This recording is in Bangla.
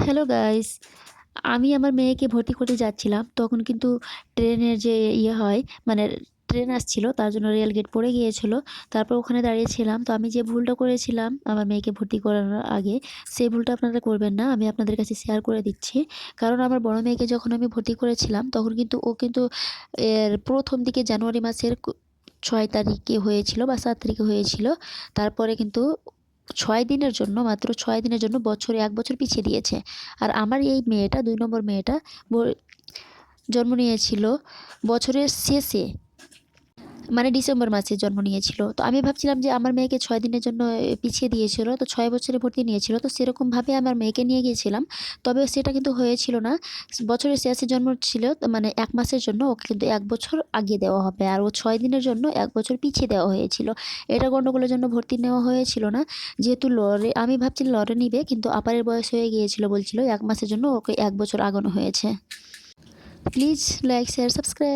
হ্যালো গাইস, আমি আমার মেয়েকে ভর্তি করতে যাচ্ছিলাম। তখন কিন্তু ট্রেনের যে হয় মানে ট্রেন আসছিল, তার জন্য রেল গেট পড়ে গিয়েছিল। তারপর ওখানে দাঁড়িয়েছিলাম। তো আমি যে ভুলটা করেছিলাম আমার মেয়েকে ভর্তি করানোর আগে, সেই ভুলটা আপনারা করবেন না। আমি আপনাদের কাছে শেয়ার করে দিচ্ছি। কারণ আমার বড় মেয়েকে যখন আমি ভর্তি করেছিলাম তখন কিন্তু ও এর ১ম দিকে জানুয়ারি মাসের ৬ তারিখে হয়েছিল বা ৭ তারিখে হয়েছিল। তারপরে কিন্তু ৬ দিনের জন্য, মাত্র ৬ দিনের জন্য ১ বছর পিছিয়ে দিয়েছে। আর আমার এই মেয়েটা ২ নম্বর মেয়েটা ব জন্ম নিয়েছিল বছরের শেষে, মানে ডিসেম্বর মাসে জন্ম নিয়েছিল। তো আমি ভাবছিলাম যে আমার মেয়েকে ৬ দিনের জন্য পিছিয়ে দিয়েছিল। তো ৬ বছরে ভর্তি নিয়েছিল। তো সেরকমভাবে আমার মেয়েকে নিয়ে গিয়েছিলাম। তবে সেটা কিন্তু হয়েছিল না। বছরের শেষে জন্ম ছিল, তো মানে ১ মাসের জন্য ওকে কিন্তু ১ বছর আগিয়ে দেওয়া হবে। আর ও ৬ দিনের জন্য ১ বছর পিছিয়ে দেওয়া হয়েছিল। এটা গন্ডগোলের জন্য ভর্তি নেওয়া হয়েছিল না। যেহেতু আমি ভাবছি লরে নিবে, কিন্তু আপারের বয়স হয়ে গিয়েছিল, বলছিল ১ মাসের জন্য ওকে ১ বছর আগানো হয়েছে। Please like, share, subscribe.